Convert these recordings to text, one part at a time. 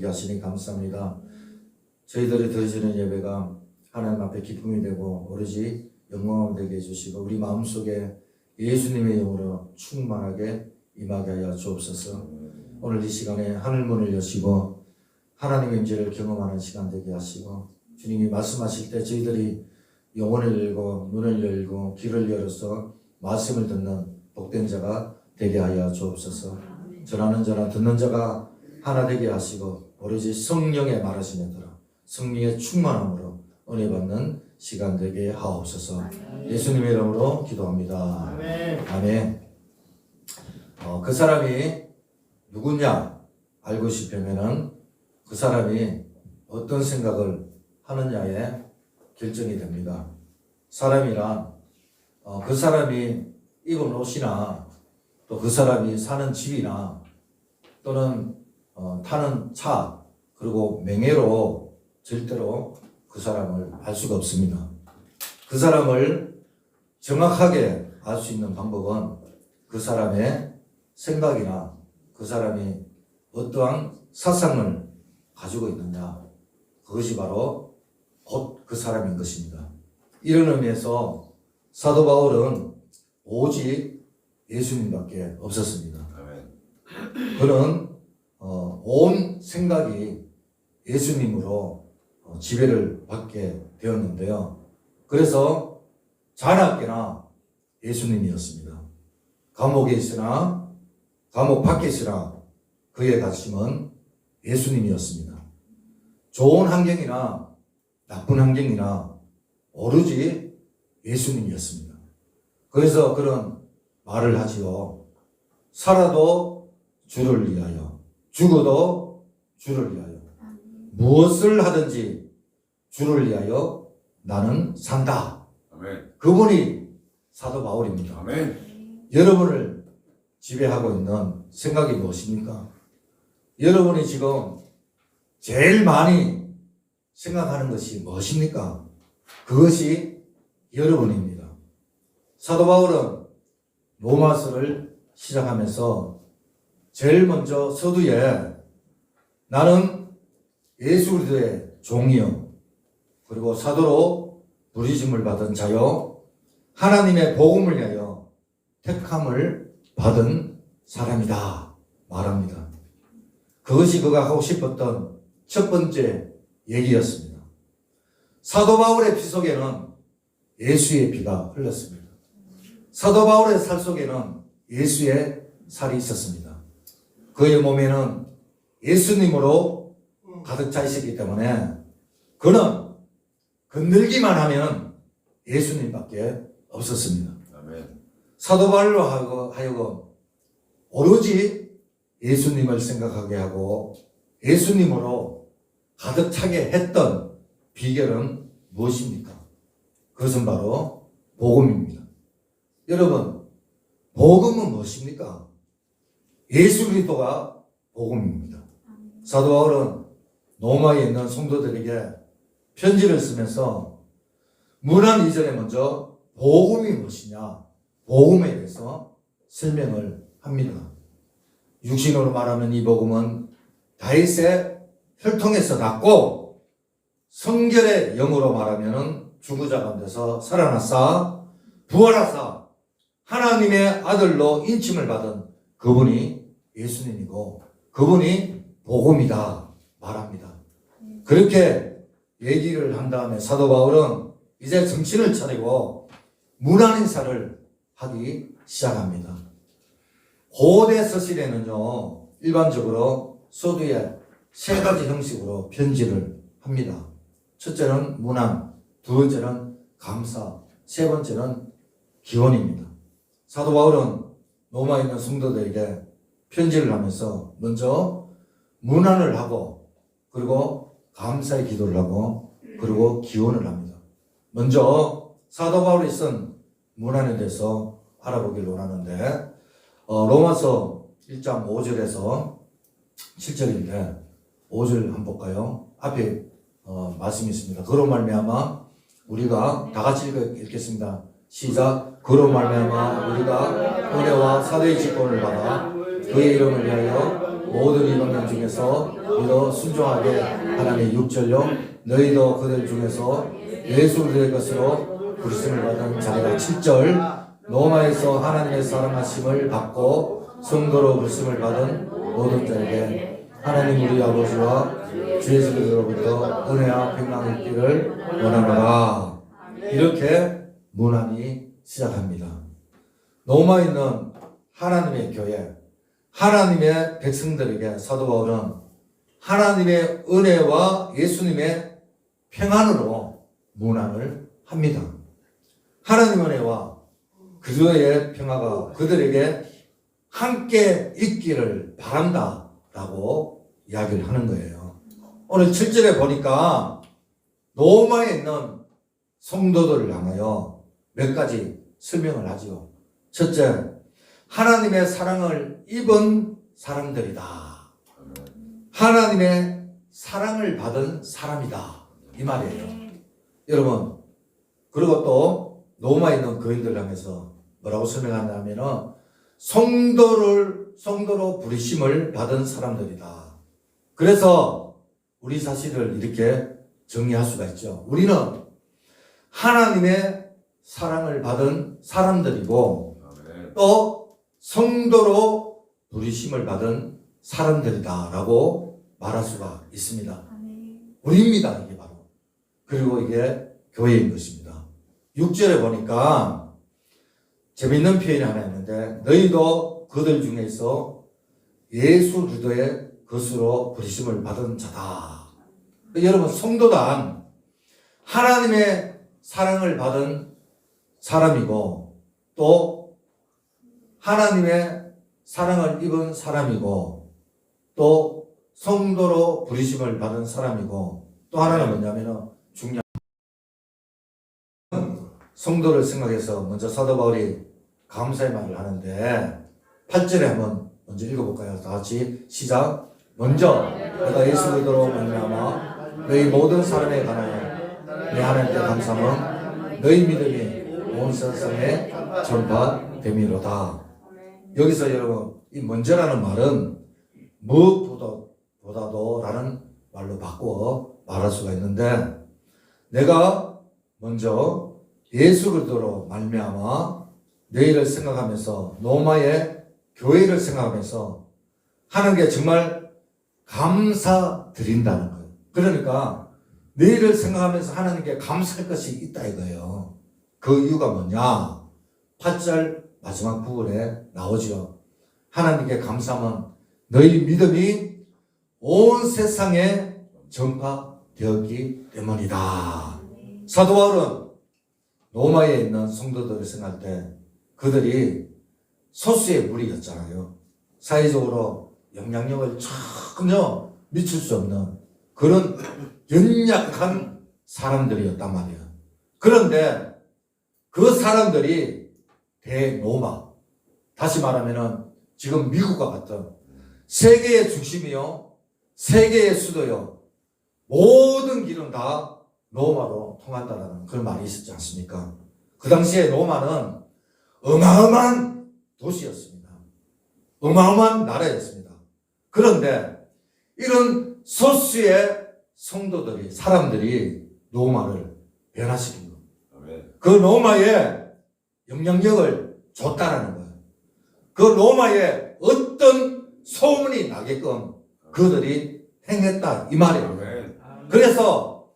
되게 하시니 감사합니다. 저희들이 드리는 예배가 하나님 앞에 기쁨이 되고 오로지 영광을 되게 해주시고 우리 마음속에 예수님의 영으로 충만하게 임하게 하여 주옵소서. 오늘 이 시간에 하늘문을 여시고 하나님의 임재를 경험하는 시간 되게 하시고 주님이 말씀하실 때 저희들이 영혼을 열고 눈을 열고 귀를 열어서 말씀을 듣는 복된 자가 되게 하여 주옵소서. 전하는 자나 듣는 자가 하나 되게 하시고 오로지 성령의 말하시는 대로 성령의 충만함으로 은혜 받는 시간 되게 하옵소서. 예수님의 이름으로 기도합니다. 아멘. 그 사람이 누구냐 알고 싶으면은 그 사람이 어떤 생각을 하느냐에 결정이 됩니다. 사람이란 그 사람이 입은 옷이나 또 그 사람이 사는 집이나 또는 타는 차 그리고 명예로 절대로 그 사람을 알 수가 없습니다. 그 사람을 정확하게 알 수 있는 방법은 그 사람의 생각이나 그 사람이 어떠한 사상을 가지고 있느냐, 그것이 바로 곧 그 사람인 것입니다. 이런 의미에서 사도 바울은 오직 예수님밖에 없었습니다. 그는 온 생각이 예수님으로 지배를 받게 되었는데요. 그래서 자나깨나 예수님이었습니다. 감옥에 있으나 감옥 밖에 있으나 그의 가슴은 예수님이었습니다. 좋은 환경이나 나쁜 환경이나 오로지 예수님이었습니다. 그래서 그런 말을 하지요. 살아도 주를 위하여, 죽어도 주를 위하여, 무엇을 하든지 주를 위하여 나는 산다. 아멘. 그분이 사도 바울입니다. 아멘. 여러분을 지배하고 있는 생각이 무엇입니까? 여러분이 지금 제일 많이 생각하는 것이 무엇입니까? 그것이 여러분입니다. 사도 바울은 로마서를 시작하면서 제일 먼저 서두에 나는 예수 그리스도의 종이요 그리고 사도로 부르심을 받은 자요 하나님의 복음을 위하여 택함을 받은 사람이다 말합니다. 그것이 그가 하고 싶었던 첫 번째 얘기였습니다. 사도 바울의 피 속에는 예수의 피가 흘렀습니다. 사도 바울의 살 속에는 예수의 살이 있었습니다. 그의 몸에는 예수님으로 가득 차 있었기 때문에 그는 건들기만 하면 예수님밖에 없었습니다. 아멘. 사도 바울로 하여금 오로지 예수님을 생각하게 하고 예수님으로 가득 차게 했던 비결은 무엇입니까? 그것은 바로 복음입니다. 여러분, 복음은 무엇입니까? 예수 그리스도가 복음입니다. 사도 바울은 로마에 있는 성도들에게 편지를 쓰면서 문안 이전에 먼저 복음이 무엇이냐, 복음에 대해서 설명을 합니다. 육신으로 말하면 이 복음은 다윗의 혈통에서 났고 성결의 영으로 말하면 죽은 자 가운데서 살아났사 부활하사 하나님의 아들로 인침을 받은 그분이 예수님이고 그분이 복음이다 말합니다. 그렇게 얘기를 한 다음에 사도 바울은 이제 정신을 차리고 문안 인사를 하기 시작합니다. 고대 서실에는요 일반적으로 서두에 세 가지 형식으로 편지를 합니다. 첫째는 문안, 두 번째는 감사, 세 번째는 기원입니다. 사도 바울은 로마에 있는 성도들에게 편지를 하면서 먼저 문안을 하고 그리고 감사의 기도를 하고 그리고 기원을 합니다. 먼저 사도 바울이 쓴 문안에 대해서 알아보기를 원하는데 로마서 1장 5절에서 7절인데 5절 한번 볼까요? 앞에 말씀이 있습니다. 그로 말미암아 우리가 다 같이 읽겠습니다. 시작. 그로 말미암아 우리가 은혜와 사도의 직분을 받아 그의 이름을 위하여 모든 이방인 중에서 믿어 순종하게 하나님 6절요 너희도 그들 중에서 예수 그리스도의 것으로 부르심을 받은 자리가 7절 로마에서 하나님의 사랑하심을 받고 성도로 부르심을 받은 모든 자에게 하나님 우리 아버지와 주 예수 그리스도로부터 은혜와 평강이 있기를 원하노라. 이렇게 문안이 시작합니다. 로마에 있는 하나님의 교회, 하나님의 백성들에게 사도 바울은 하나님의 은혜와 예수님의 평안으로 문안을 합니다. 하나님의 은혜와 그리스도의 평화가 그들에게 함께 있기를 바란다 라고 이야기를 하는 거예요. 오늘 7절에 보니까 로마에 있는 성도들을 향하여 몇 가지 설명을 하지요. 첫째, 하나님의 사랑을 입은 사람들이다. 하나님의 사랑을 받은 사람이다. 이 말이에요. 여러분, 그리고 또 로마에 있는 교인들 향해서 뭐라고 설명하냐면은 성도로 부르심을 받은 사람들이다. 그래서 우리 사실을 이렇게 정리할 수가 있죠. 우리는 하나님의 사랑을 받은 사람들이고 또 성도로 부르심을 받은 사람들이다 라고 말할 수가 있습니다. 우리입니다, 이게 바로. 그리고 이게 교회인 것입니다. 6절에 보니까 재미있는 표현이 하나 있는데 너희도 그들 중에서 예수 그리스도의 것으로 부르심을 받은 자다. 여러분, 성도단 하나님의 사랑을 받은 사람이고 또 하나님의 사랑을 입은 사람이고 또 성도로 부르심을 받은 사람이고 또 하나는 뭐냐면은 중요한 성도를 생각해서 먼저 사도 바울이 감사의 말을 하는데 8절에 한번 먼저 읽어볼까요? 다 같이 시작. 먼저 내가 예수 그리스도로 말미암아 너희 모든 사람에 관하여 내 하나님께 감사함은 너희 믿음이 온 세상에 전파됨이로다. 여기서 여러분 이 먼저라는 말은 무엇보다도 라는 말로 바꾸어 말할 수가 있는데 내가 먼저 예수 그리스도로 말미암아 너희를 생각하면서 로마의 교회를 생각하면서 하나님께 정말 감사드린다는 거예요. 그러니까 너희를 생각하면서 하나님께 감사할 것이 있다 이거예요. 그 이유가 뭐냐? 8절 마지막 부분에 나오죠. 하나님께 감사하면 너희 믿음이 온 세상에 전파되었기 때문이다. 사도 바울은 로마에 있는 성도들을 생각할 때 그들이 소수의 무리였잖아요. 사회적으로 영향력을 전혀 미칠 수 없는 그런 연약한 사람들이었단 말이에요. 그런데 그 사람들이 대로마, 다시 말하면은 지금 미국과 같은 세계의 중심이요, 세계의 수도요, 모든 길은 다 로마로 통한다는 그런 말이 있었지 않습니까? 그 당시에 로마는 어마어마한 도시였습니다. 어마어마한 나라였습니다. 그런데 이런 소수의 성도들이, 사람들이 로마를 변화시킨 거예요. 그 로마에 영향력을 줬다라는 거예요. 그 로마에 어떤 소문이 나게끔 그들이 행했다 이 말이에요. 그래서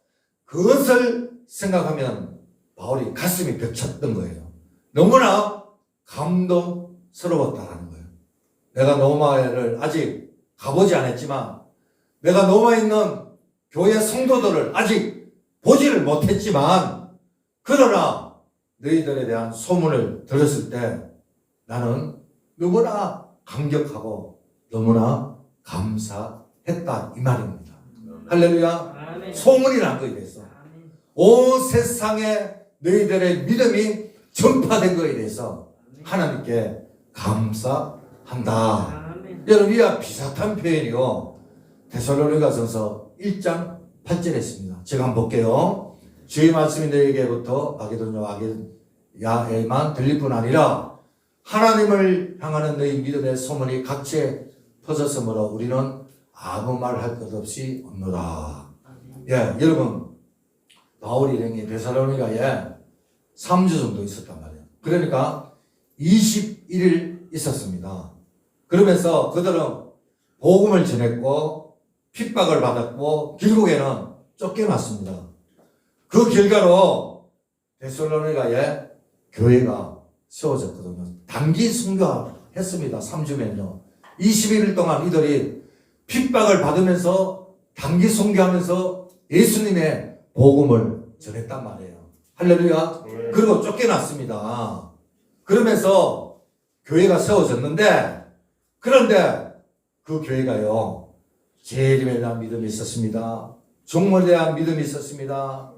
그것을 생각하면 바울이 가슴이 벅찼던 거예요. 너무나 감동스러웠다라는 거예요. 내가 로마를 아직 가보지 않았지만 내가 로마에 있는 교회 성도들을 아직 보지를 못했지만 그러나 너희들에 대한 소문을 들었을 때 나는 너무나 감격하고 너무나 감사했다 이 말입니다. 할렐루야. 소문이 난 거에 대해서 온 세상에 너희들의 믿음이 전파된 거에 대해서 하나님께 감사한다. 여러분 이와 비슷한 표현이요 데살로니가전서 1장 8절에 있습니다. 제가 한번 볼게요. 주의 말씀이 너희에게부터 마게도냐 아게야에만 들릴 뿐 아니라 하나님을 향하는 너희 믿음의 소문이 각지에 퍼졌으므로 우리는 아무 말 할 것 없이 없노라. 예, 여러분 바울이 일행이 데살로니가에 3주 정도 있었단 말이에요. 그러니까 21일 있었습니다. 그러면서 그들은 복음을 전했고 핍박을 받았고 결국에는 쫓겨났습니다. 그 결과로 데살로니가에 교회가 세워졌거든요. 단기 순교했습니다. 3주면요. 21일 동안 이들이 핍박을 받으면서 단기 순교하면서 예수님의 복음을 전했단 말이에요. 할렐루야. 그리고 쫓겨났습니다. 그러면서 교회가 세워졌는데, 그런데 그 교회가요, 재림에 대한 믿음이 있었습니다. 종말에 대한 믿음이 있었습니다.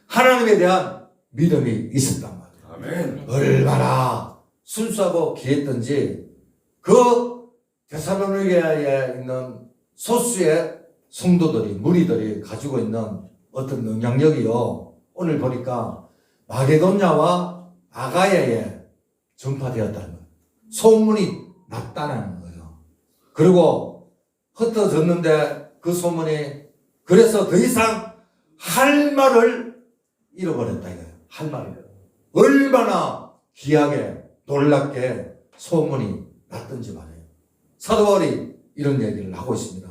하나님에 대한 믿음이 있었단 말이에요. 아멘. 얼마나 순수하고 귀했던지 그 데살로니가에 있는 소수의 성도들이, 무리들이 가지고 있는 어떤 영향력이요, 오늘 보니까 마게도냐와 아가야에 전파되었다는 거예요. 소문이 났다는 거예요. 그리고 흩어졌는데 그 소문이, 그래서 더 이상 할 말을 잃어버렸다 이거예요. 할 말을. 얼마나 귀하게 놀랍게 소문이 났던지 말이에요. 사도 바울이 이런 얘기를 하고 있습니다.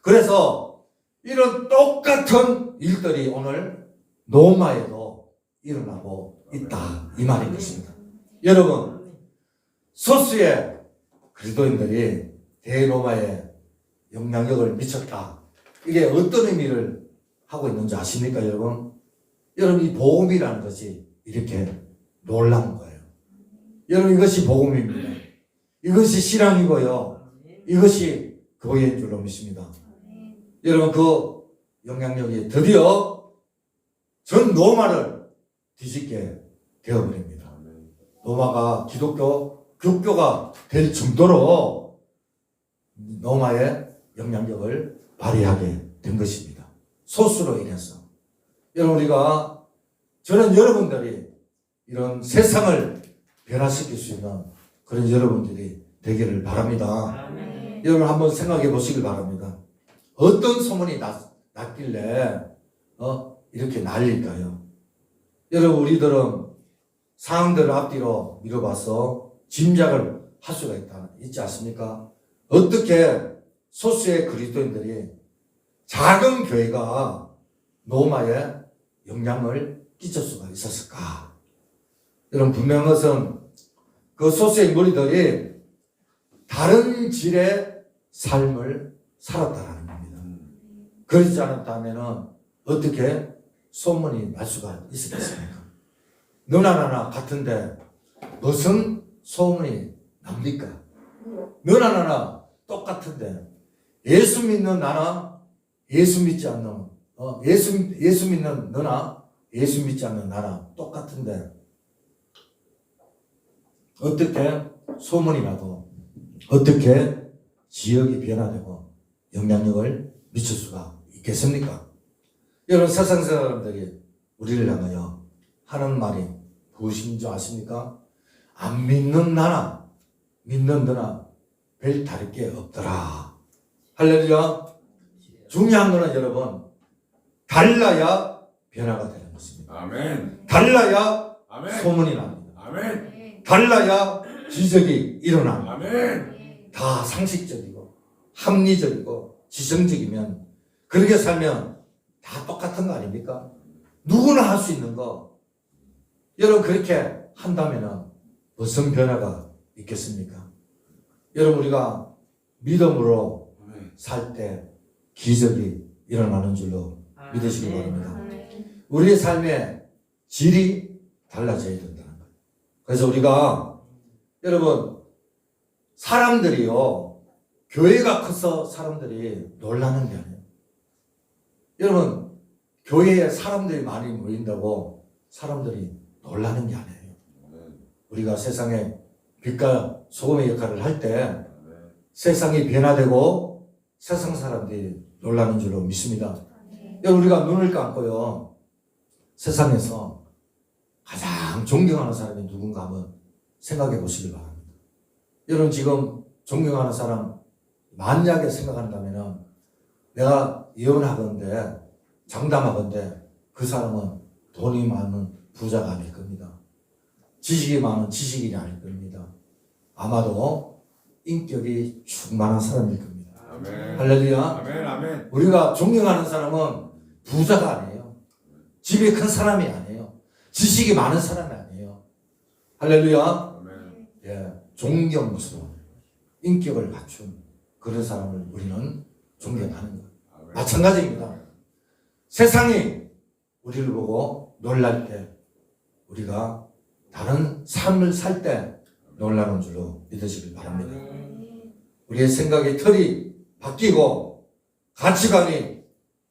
그래서 이런 똑같은 일들이 오늘 로마에도 일어나고 있다 이 말인 것입니다. 여러분, 소수의 그리스도인들이 대로마에 영향력을 미쳤다. 이게 어떤 의미를 하고 있는지 아십니까, 여러분? 여러분, 이 복음이라는 것이 이렇게 놀라운 거예요. 여러분, 이것이 복음입니다. 이것이 신앙이고요. 이것이 교회인 줄로 믿습니다. 여러분, 그 영향력이 드디어 전 로마를 뒤집게 되어버립니다. 로마가 기독교가 될 정도로 로마의 영향력을 발휘하게 된 것입니다. 소수로 인해서. 여러분, 저는 여러분들이 이런 세상을 변화시킬 수 있는 그런 여러분들이 되기를 바랍니다. 여러분 한번 생각해 보시길 바랍니다. 어떤 소문이 났길래 이렇게 난릴까요? 여러분, 우리들은 상황들을 앞뒤로 미뤄봐서 짐작을 할 수가 있지 않습니까? 어떻게 소수의 그리스도인들이 작은 교회가 로마에 영향을 끼칠 수가 있었을까? 여러분, 분명한 것은 그 소수의 무리들이 다른 질의 삶을 살았다는 겁니다. 그렇지 않았다면 어떻게 소문이 날 수가 있었겠습니까? 너나 나나 같은데 무슨 소문이 납니까? 너나 나나 똑같은데 예수 믿는 나나 예수 믿지 않는 예수 믿는 너나 예수 믿지 않는 나나 똑같은데 어떻게 소문이 나고 어떻게 지역이 변화되고 영향력을 미칠 수가 있겠습니까? 여러분, 세상 사람들이 우리를 향하여 하는 말이 무엇인 줄 아십니까? 안 믿는 나나 믿는 너나 별 다를 게 없더라. 할렐루야. 중요한 거는 여러분, 달라야 변화가 되는 것입니다. 아멘. 달라야 아멘. 소문이 납니다. 아멘. 달라야 기적이 일어납니다. 아멘. 다 상식적이고 합리적이고 지성적이면, 그렇게 살면 다 똑같은 거 아닙니까? 누구나 할 수 있는 거. 여러분, 그렇게 한다면 무슨 변화가 있겠습니까? 여러분, 우리가 믿음으로 살 때 기적이 일어나는 줄로 믿으시기 바랍니다. 우리의 삶의 질이 달라져야 된다는 거예요. 그래서 우리가, 여러분, 사람들이요, 교회가 커서 사람들이 놀라는 게 아니에요. 여러분, 교회에 사람들이 많이 모인다고 사람들이 놀라는 게 아니에요. 우리가 세상에 빛과 소금의 역할을 할 때 세상이 변화되고 세상 사람들이 놀라는 줄로 믿습니다. 여러분, 우리가 눈을 감고요, 세상에서 가장 존경하는 사람이 누군가 한번 생각해 보시기 바랍니다. 여러분, 지금 존경하는 사람 만약에 생각한다면은 내가 예언하건대 장담하건대 그 사람은 돈이 많은 부자가 아닐 겁니다. 지식이 많은 지식인이 아닐 겁니다. 아마도 인격이 충만한 사람일 겁니다. 아멘. 할렐루야. 아멘. 아멘. 우리가 존경하는 사람은 부자가 아니에요. 집이 큰 사람이 아니에요. 지식이 많은 사람이 아니에요. 할렐루야. 아멘. 예, 존경스러운 인격을 갖춘 그런 사람을 우리는 존경하는 거예요. 아멘. 마찬가지입니다. 세상이 우리를 보고 놀랄 때 우리가 다른 삶을 살 때 놀라는 줄로 믿으시길 바랍니다. 우리의 생각의 틀이 바뀌고 가치관이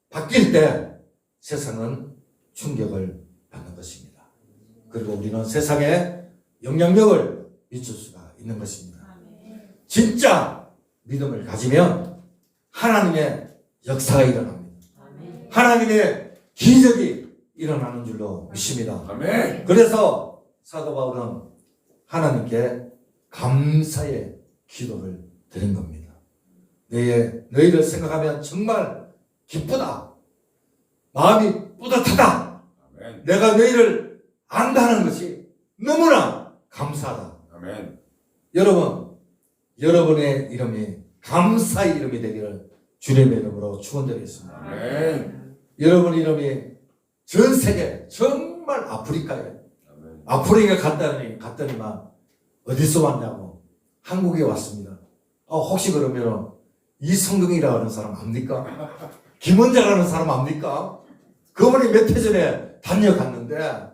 바뀔 때 세상은 충격을 받는 것입니다. 그리고 우리는 세상에 영향력을 미칠 수가 있는 것입니다. 진짜 믿음을 가지면 하나님의 역사가 일어납니다. 하나님의 기적이 일어나는 줄로 믿습니다. 아멘. 그래서 사도 바울은 하나님께 감사의 기도를 드린 겁니다. 너희를 생각하면 정말 기쁘다. 마음이 뿌듯하다. 아멘. 내가 너희를 안다는 것이 너무나 감사하다. 아멘. 여러분의 이름이 감사의 이름이 되기를 주님의 이름으로 축원드리겠습니다. 아멘. 여러분 이름이 전 세계 정말 아프리카에 아멘. 아프리카 갔더니만 어디서 왔냐고 한국에 왔습니다. 혹시 그러면 이성경이라고 하는 사람 압니까? 김원자라는 사람 압니까? 그분이 몇 해 전에 다녀갔는데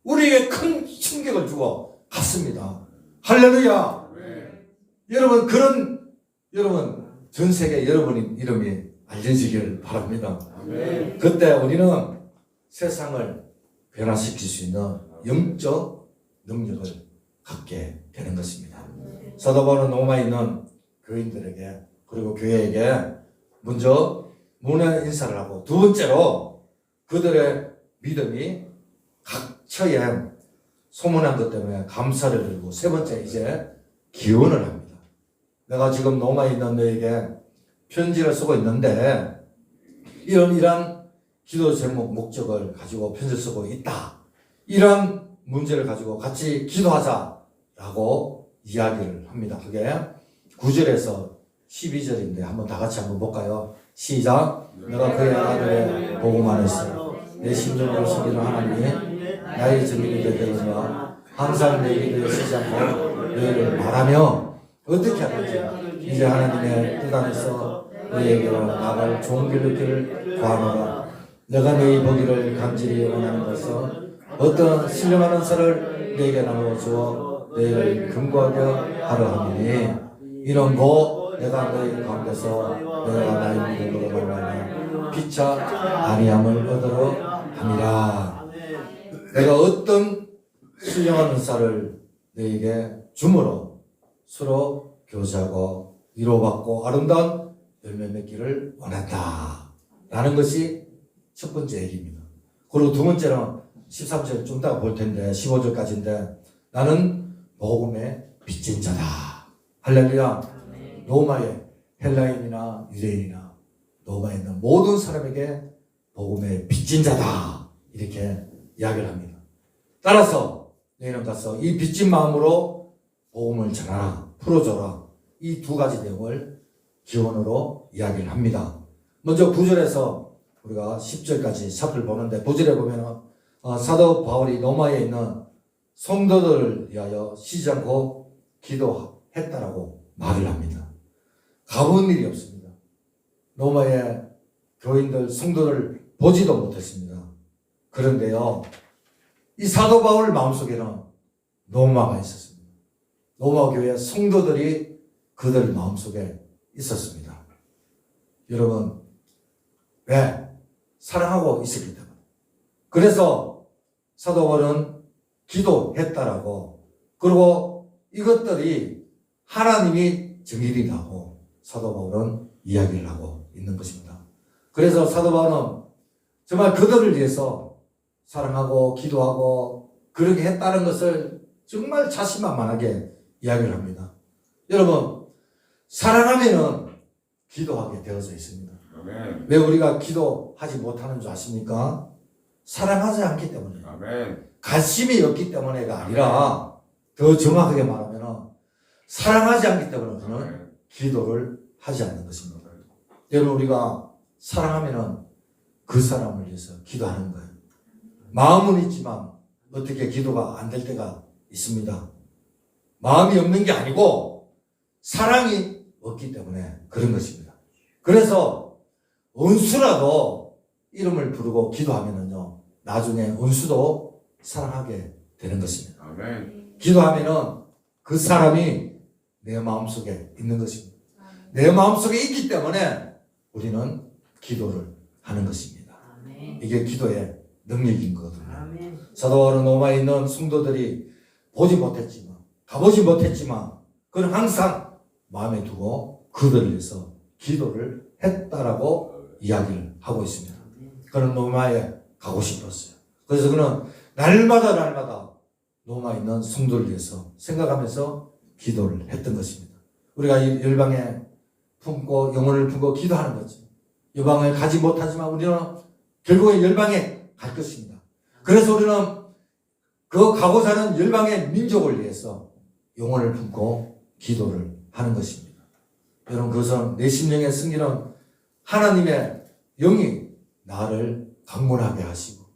우리에게 큰 충격을 주고 갔습니다. 할렐루야. 여러분 전 세계 여러분 이름이 알려지기를 바랍니다. 아멘. 그때 우리는 세상을 변화시킬 수 있는 영적 능력을 갖게 되는 것입니다. 사도 바울은 로마에 있는 교인들에게 그리고 교회에게 먼저 문화 인사를 하고 두 번째로 그들의 믿음이 각처에 소문난 것 때문에 감사를 드리고 세 번째 이제 기원을 합니다. 내가 지금 로마에 있는 너에게 편지를 쓰고 있는데 이런 기도 제목 목적을 가지고 편지를 쓰고 있다. 이런 문제를 가지고 같이 기도하자라고 이야기를 합니다. 그게 9절에서 12절인데 한번 다 같이 한번 볼까요? 시작. 내가 그의 아들의 복음 안에서 내 심정을 숨기는 하나님이 나의 증인이 되게 하노라. 항상 내 기도에 쉬지 않고 너희를 말하며 어떻게 하든지 이제 하나님의 뜻 안에서 너희에게로 나갈 좋은 길을 구하노라. 내가 너희 보기를 간절히 원하는 것은 어떤 신령한 은사를 너희에게 나누어 주어 너희를 근거하게 하려 함이니 이런 거 내가 너희 가운데서 내가 나의 믿음으로 말하며 피차 아니함을 얻으러 함이라. 내가 어떤 신령한 은사를 너희에게 주므로 서로 교제하고 위로받고 아름다운 열매 맺기를 원한다 라는 것이 첫 번째 얘기입니다. 그리고 두 번째는 13절 좀 이따가 볼 텐데 15절까지인데 나는 복음의 빚진 자다. 할렐루야. 로마의 헬라인이나 유대인이나 로마에 있는 모든 사람에게 복음의 빚진 자다. 이렇게 이야기를 합니다. 따라서 너희는 가서 이 빚진 마음으로 복음을 전하라. 풀어줘라. 이 두 가지 내용을 기원으로 이야기를 합니다. 먼저 9절에서 우리가 10절까지 살펴보는데 9절에 보면 사도 바울이 로마에 있는 성도들을 위하여 쉬지 않고 기도했다라고 말을 합니다. 가본 일이 없습니다. 로마의 교인들, 성도를 보지도 못했습니다. 그런데요, 이 사도 바울 마음속에는 로마가 있었습니다. 로마 교회 성도들이 그들 마음속에 있었습니다. 여러분, 왜? 사랑하고 있었기 때문에. 그래서 사도 바울은 기도했다라고, 그리고 이것들이 하나님이 증인이라고 사도 바울은 이야기를 하고 있는 것입니다. 그래서 사도 바울은 정말 그들을 위해서 사랑하고 기도하고 그렇게 했다는 것을 정말 자신만만하게 이야기를 합니다. 여러분, 사랑하면은 기도하게 되어져 있습니다. 아멘. 왜 우리가 기도하지 못하는 줄 아십니까? 사랑하지 않기 때문에, 아멘. 관심이 없기 때문에가 아니라 더 정확하게 말하면 사랑하지 않기 때문에 우리는 아멘. 기도를 하지 않는 것입니다. 여러분, 우리가 사랑하면 그 사람을 위해서 기도하는 거예요. 마음은 있지만 어떻게 기도가 안 될 때가 있습니다. 마음이 없는 게 아니고 사랑이 없기 때문에 그런 것입니다. 그래서 원수라도 이름을 부르고 기도하면은요, 나중에 원수도 사랑하게 되는 것입니다. 아멘. 기도하면은 그 사람이 내 마음속에 있는 것입니다. 내 마음속에 있기 때문에 우리는 기도를 하는 것입니다. 이게 기도의 능력인 거거든요. 사도 바울 로마에 있는 성도들이 보지 못했지만, 가보지 못했지만, 그는 항상 마음에 두고 그들을 위해서 기도를 했다라고 이야기를 하고 있습니다. 그는 로마에 가고 싶었어요. 그래서 그는 날마다 로마에 있는 성도를 위해서 생각하면서 기도를 했던 것입니다. 우리가 이 열방에 품고 영혼을 품고 기도하는 거죠. 열방을 가지 못하지만 우리는 결국에 열방에 갈 것입니다. 그래서 우리는 그 가고자 하는 열방의 민족을 위해서 영혼을 품고 기도를 하는 것입니다. 여러분, 그것은 내 심령의 승리는 하나님의 영이 나를 강건하게 하시고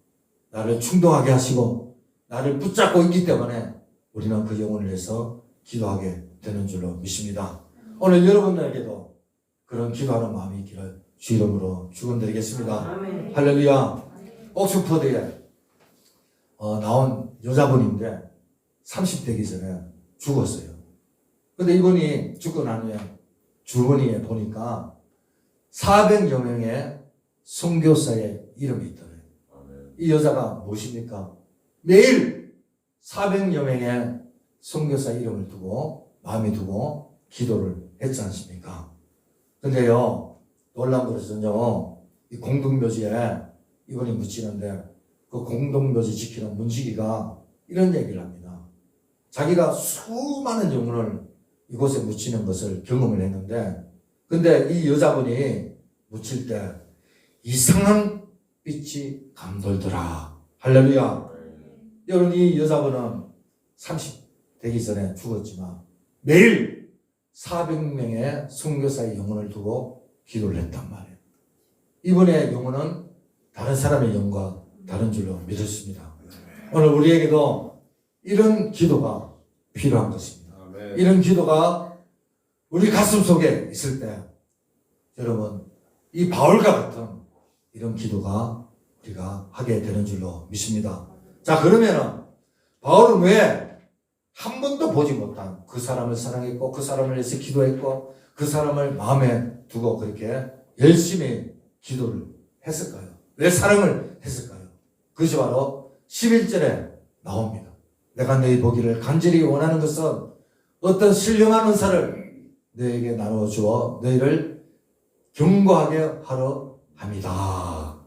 나를 충동하게 하시고 나를 붙잡고 있기 때문에 우리는 그 영혼을 위해서 기도하게 되는 줄로 믿습니다. 오늘 여러분들에게도 그런 기도하는 마음이 있기를 주 이름으로 축원드리겠습니다. 할렐루야. 옥스퍼드에 나온 여자분인데 30대기 전에 죽었어요. 근데 이분이 죽고 난 후에 주머니에 보니까 400여 명의 선교사의 이름이 있더래요. 아멘. 이 여자가 무엇입니까? 매일 400여 명의 선교사 이름을 두고 마음에 두고 기도를 했지 않습니까? 근데요, 놀라운 것은요, 이 공동묘지에 이분이 묻히는데 그 공동묘지 지키는 문지기가 이런 얘기를 합니다. 자기가 수많은 영혼을 이곳에 묻히는 것을 경험을 했는데, 근데 이 여자분이 묻힐 때 이상한 빛이 감돌더라. 할렐루야. 여러분, 이 여자분은 30 되기 전에 죽었지만 매일 400명의 선교사의 영혼을 두고 기도를 했단 말이에요. 이분의 영혼은 다른 사람의 영과 다른 줄로 믿었습니다. 오늘 우리에게도 이런 기도가 필요한 것입니다. 아멘. 이런 기도가 우리 가슴 속에 있을 때 여러분, 이 바울과 같은 이런 기도가 우리가 하게 되는 줄로 믿습니다. 자, 그러면은 바울은 왜 한 번도 보지 못한 그 사람을 사랑했고 그 사람을 위해서 기도했고 그 사람을 마음에 두고 그렇게 열심히 기도를 했을까요? 왜 사랑을 했을까요? 그것이 바로 11절에 나옵니다. 내가 너희 보기를 간절히 원하는 것은 어떤 신령한 은사를 너에게 나누어 주어 너희를 견고하게 하려 합니다.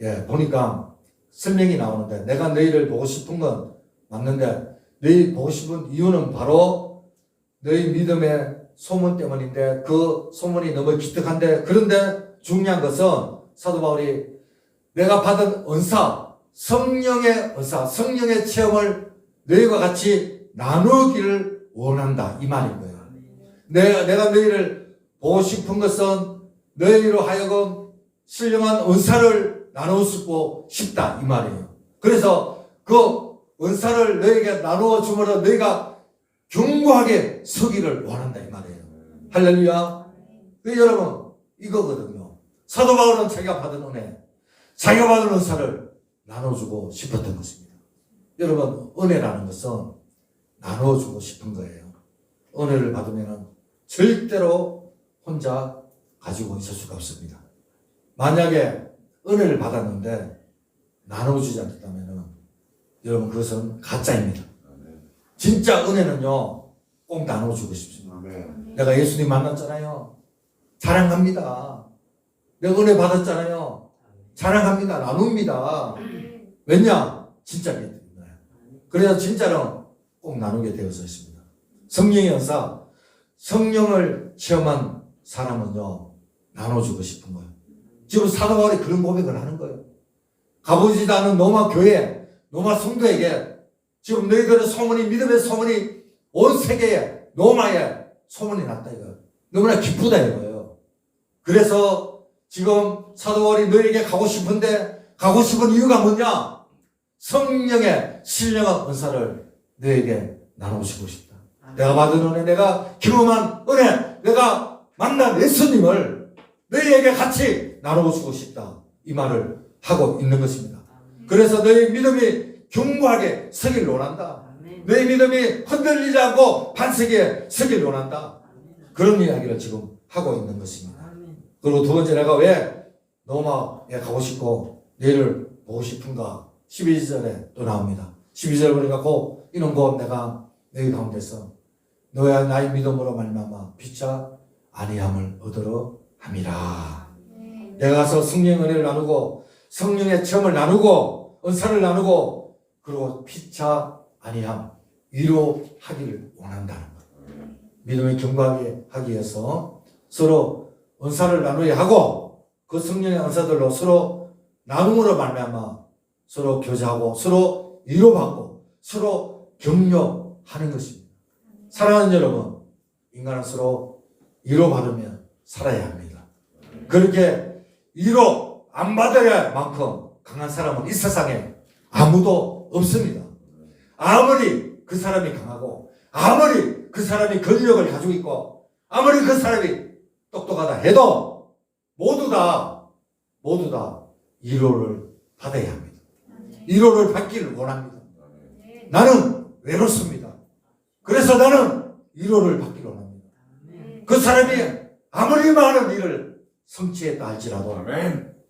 예, 보니까 설명이 나오는데 내가 너희를 보고 싶은 건 맞는데 너희 보고 싶은 이유는 바로 너희 믿음의 소문 때문인데 그 소문이 너무 기특한데, 그런데 중요한 것은 사도 바울이 내가 받은 은사, 성령의 은사, 성령의 체험을 너희와 같이 나누기를 원한다, 이 말인 거예요. 내가 너희를 보고 싶은 것은 너희로 하여금 신령한 은사를 나누고 싶다, 이 말이에요. 그래서 그 은사를 너희에게 나누어 주므로 너희가 견고하게 서기를 원한다, 이 말이에요. 할렐루야. 여러분, 이거거든요. 사도 바울은 자기가 받은 은혜, 자기가 받은 은사를 나눠주고 싶었던 것입니다. 여러분, 은혜라는 것은 나눠주고 싶은 거예요. 은혜를 받으면 절대로 혼자 가지고 있을 수가 없습니다. 만약에 은혜를 받았는데 나눠주지 않았다면 여러분, 그것은 가짜입니다. 진짜 은혜는요, 꼭 나눠주고 싶습니다. 아멘. 내가 예수님 만났잖아요. 자랑합니다. 내가 은혜 받았잖아요. 자랑합니다. 나눕니다. 왜냐? 진짜 믿습니다. 그래서 진짜로 꼭 나누게 되어서 있습니다. 성령의 은사, 성령을 체험한 사람은요 나눠주고 싶은 거예요. 지금 사도 바울이 그런 고백을 하는 거예요. 가보지도 않은 로마 교회, 로마 성도에게 지금 너희들의 소문이, 믿음의 소문이 온 세계에, 로마에 소문이 났다 이거예요. 너무나 기쁘다 이거예요. 그래서 지금 사도 바울이 너희에게 가고 싶은데 가고 싶은 이유가 뭐냐? 성령의 신령한 은사를 너희에게 나누시고 싶다. 내가 받은 은혜, 내가 경험한 은혜, 내가 만난 예수님을 너희에게 같이 나누고 싶다. 이 말을 하고 있는 것입니다. 그래서 너희 믿음이 견고하게 서길 원한다. 너희 믿음이 흔들리지 않고 반석에 서길 원한다. 그런 이야기를 지금 하고 있는 것입니다. 그리고 두 번째, 내가 왜 로마에 가고 싶고 너희를 보고 싶은가? 12절에 또 나옵니다. 12절 보니까 이는 곧 내가 너희 가운데서 너야 나의 믿음으로 말미암아 피차 아니함을 얻으러 함이라. 내가 가서 성령의 은혜를 나누고 성령의 체험을 나누고 은사를 나누고 그리고 피차 아니함 위로하기를 원한다는 거예요. 믿음이 견고하게 하기 위해서 서로 은사를 나누어야 하고 그 성령의 은사들로 서로 나눔으로 말미암아 서로 교제하고 서로 위로받고 서로 격려하는 것입니다. 사랑하는 여러분, 인간은 서로 위로받으며 살아야 합니다. 그렇게 위로 안 받을 만큼 강한 사람은 이 세상에 아무도 없습니다. 아무리 그 사람이 강하고 아무리 그 사람이 권력을 가지고 있고 아무리 그 사람이 똑똑하다 해도 모두 다 위로를 받아야 합니다. 위로를 받기를 원합니다. 나는 외롭습니다. 그래서 나는 위로를 받기를 원합니다. 그 사람이 아무리 많은 일을 성취했다 할지라도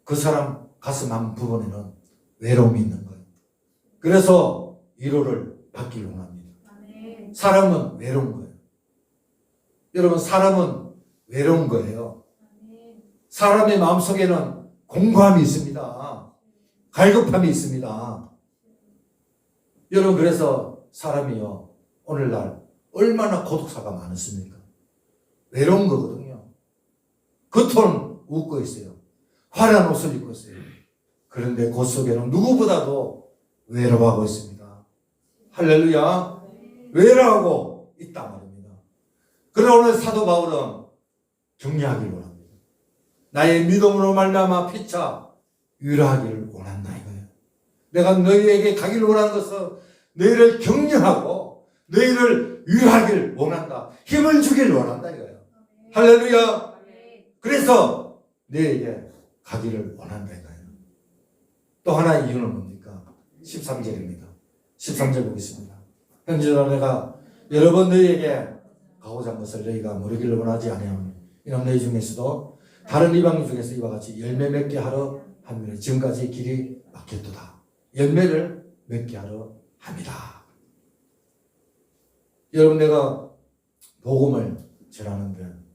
그 사람 가슴 한 부분에는 외로움이 있는 거예요. 그래서 위로를 받기를 원합니다. 사람은 외로운 거예요. 여러분, 사람은 외로운 거예요. 사람의 마음속에는 공고함이 있습니다. 갈급함이 있습니다. 여러분, 그래서 사람이요 오늘날 얼마나 고독사가 많습니까? 외로운 거거든요. 겉은 웃고 있어요. 화려한 옷을 입고 있어요. 그런데 그 속에는 누구보다도 외로워하고 있습니다. 할렐루야. 외로워하고 있단 말입니다. 그러나 오늘 사도 바울은 격려하기를 원합니다. 나의 믿음으로 말미암아 피차 위로하기를 원한다 이거예요. 내가 너희에게 가기를 원하는 것은 너희를 격려하고 너희를 위로하기를 원한다. 힘을 주기를 원한다 이거예요. 할렐루야. 그래서 너희에게 가기를 원한다 이거예요. 또 하나의 이유는 뭡니까? 13절입니다. 13절 보겠습니다. 형제들아, 내가 여러 번 너희에게 가고자 한 것을 너희가 모르기를 원하지 아니하노니 이는 너희 중에서도 다른 이방인 중에서 이와 같이 열매 맺게 하러 함이라. 지금까지 길이 막혔도다. 열매를 맺게 하러 합니다. 여러분, 내가 복음을 전하는데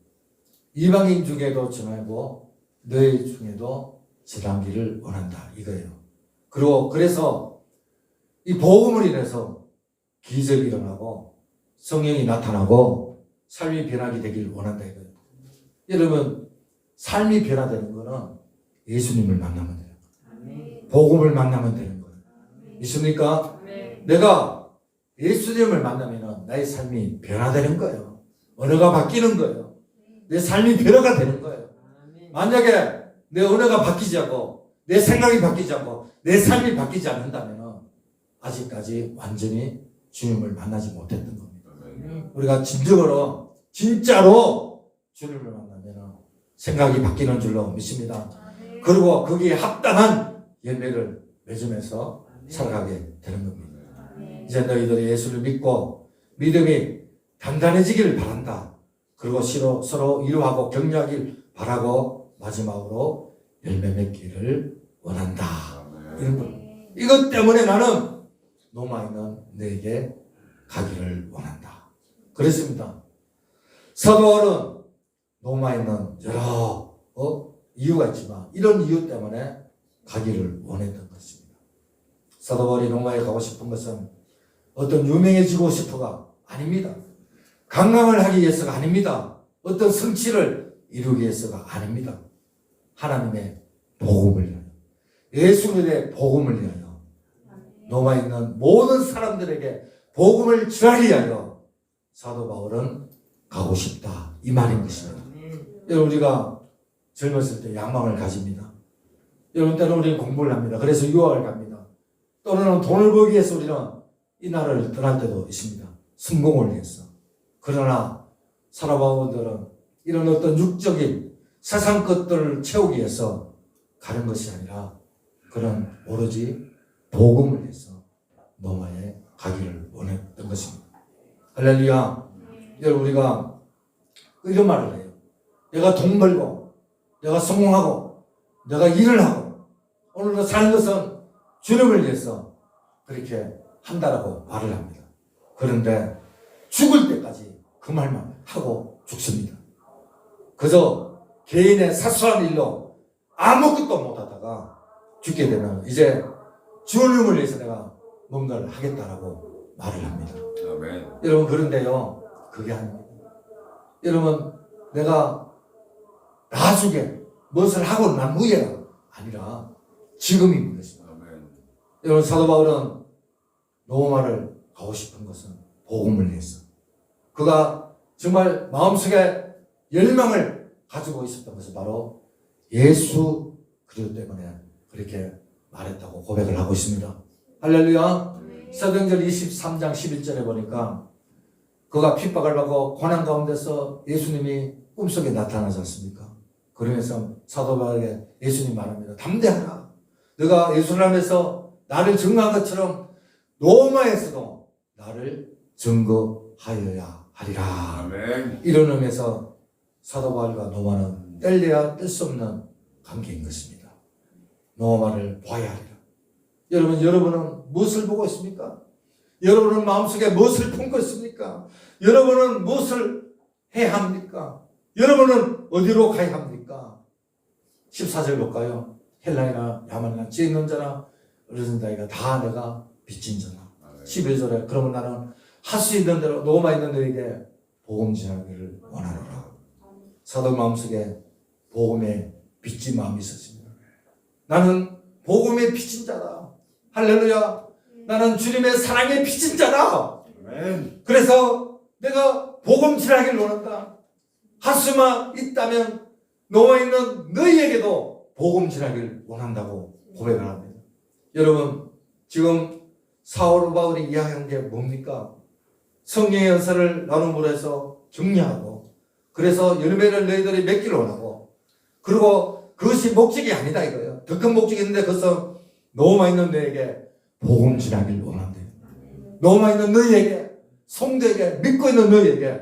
이방인 중에도 전하고 너희 중에도 전하기를 원한다 이거예요. 그리고 그래서 이 복음을 인해서 기적이 일어나고 성령이 나타나고 삶이 변하게 되길 원한다 이거예요. 여러분, 삶이 변화되는 거는 예수님을 만나면 돼요. 복음을 만나면 되는 거예요. 있습니까? 내가 예수님을 만나면 나의 삶이 변화되는 거예요. 언어가 바뀌는 거예요. 내 삶이 변화가 되는 거예요. 만약에 내 언어가 바뀌지 않고 내 생각이 바뀌지 않고 내 삶이 바뀌지 않는다면 아직까지 완전히 주님을 만나지 못했던 겁니다. 우리가 진정으로 진짜로 주님을 만나면 생각이 바뀌는 줄로 믿습니다. 그리고 거기에 합당한 열매를 맺으면서 살아가게 되는 겁니다. 이제 너희들이 예수를 믿고 믿음이 단단해지기를 바란다. 그리고 서로 위로하고 격려하길 바라고 마지막으로 열매 맺기를 원한다. 이런 거. 이것 때문에 나는 로마에 있는 너에게 가기를 원한다. 그랬습니다. 사도 바울은 로마에 있는 여러 이유가 있지만 이런 이유 때문에 가기를 원했던 것입니다. 사도 바울이 로마에 가고 싶은 것은 어떤 유명해지고 싶어가 아닙니다. 강강을 하기 위해서가 아닙니다. 어떤 성취를 이루기 위해서가 아닙니다. 하나님의 복음을 위하여, 예수 그리스도의 복음을 위하여, 노마 있는 모든 사람들에게 복음을 전하기 위하여 사도 바울은 가고 싶다, 이 말인 것입니다. 여러분, 우리가 젊었을 때 야망을 가집니다. 여러분, 때로는 우리는 공부를 합니다. 그래서 유학을 갑니다. 또는 돈을 벌기 위해서 우리는 이 나라를 떠날 때도 있습니다. 성공을 위해서. 그러나 사라바운들은 이런 어떤 육적인 세상 것들을 채우기 위해서 가는 것이 아니라 그런 오로지 복음을 위해서 노마에 가기를 원했던 것입니다. 할렐루야. 여러분, 우리가 이런 말을 해요. 내가 돈 벌고 내가 성공하고 내가 일을 하고 오늘도 사는 것은 주님을 위해서 그렇게 한다라고 말을 합니다. 그런데 죽을 때까지 그 말만 하고 죽습니다. 그저 개인의 사소한 일로 아무것도 못하다가 죽게 되면 이제 주님을 위해서 내가 뭔가를 하겠다라고 말을 합니다. 아멘. 여러분, 그런데요, 그게 아닙니다. 여러분, 내가 나중에 무엇을 하고 난 후에가 아니라 지금인 것입니다. 아멘. 여러분, 사도 바울은 로마를 가고 싶은 것은 복음을 위해서, 그가 정말 마음속에 열망을 가지고 있었던 것은 바로 예수 그리스도 때문에 그렇게 말했다고 고백을 하고 있습니다. 할렐루야. 사도행전 23장 11절에 보니까 그가 핍박을 받고 고난 가운데서 예수님이 꿈속에 나타나지 않습니까? 그러면서 사도 바울에게 예수님 말합니다. 담대하라. 너가 예루살렘에서 나를 증거한 것처럼 로마에서도 나를 증거하여야 하리라. 아멘. 이런 의미에서 사도 바울과 노마는 뗄래야 뗄 수 없는 관계인 것입니다. 노마를 봐야 하리라. 여러분은 무엇을 보고 있습니까? 여러분은 마음속에 무엇을 품고 있습니까? 여러분은 무엇을 해야 합니까? 여러분은 어디로 가야 합니까? 14절 볼까요? 헬라이나 야만이나 지혜 있는 자나 어르신 자가 다 내가 빚진 자나. 11절에 그러면 나는 할 수 있는 대로 노마 있는 너에게 복음 전하기를 원하노라. 사도 마음속에 복음의 빚진 마음이 있었습니다. 나는 복음의 빚진 자다. 할렐루야. 나는 주님의 사랑의 빚진 자다. 아멘. 그래서 내가 복음 전하기를 원한다. 할 수만 있다면 너와 있는 너희에게도 복음 전하기를 원한다고 고백을 합니다. 여러분, 지금 사울 바울이 이야기한 게 뭡니까? 성령의 연사를 나눔으로 해서 정리하고, 그래서 열매를 너희들이 맺기를 원하고, 그리고 그것이 목적이 아니다 이거예요. 더 큰 목적이 있는데 그것은 너와 있는 너에게 복음 전하기를 원한대요. 너와 있는 너희에게, 성도에게, 믿고 있는 너희에게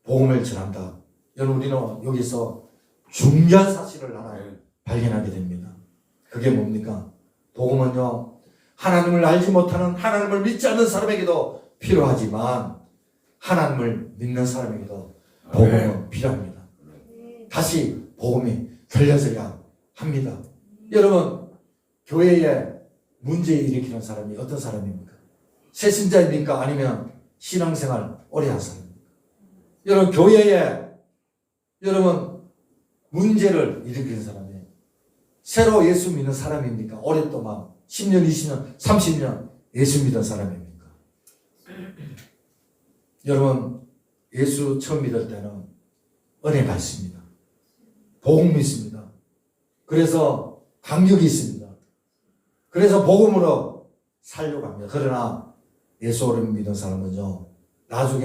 복음을 전한다. 여러분, 우리는 여기서 중요한 사실을 하나 발견하게 됩니다. 그게 뭡니까? 복음은요, 하나님을 알지 못하는, 하나님을 믿지 않는 사람에게도 필요하지만 하나님을 믿는 사람에게도 복음은 필요합니다. 다시 복음이 들려져야 합니다. 여러분, 교회에 문제 일으키는 사람이 어떤 사람입니까? 새신자입니까? 아니면 신앙생활 오래 한 사람입니까? 여러분, 교회에 여러분 문제를 일으키는 사람이 새로 예수 믿는 사람입니까? 오랫동안 10년, 20년, 30년 예수 믿은 사람입니까? 여러분, 예수 처음 믿을 때는 은혜가 있습니다. 복음이 있습니다. 그래서 감격이 있습니다. 그래서 복음으로 살려고 합니다. 그러나 예수 오래 믿은 사람은요, 나중에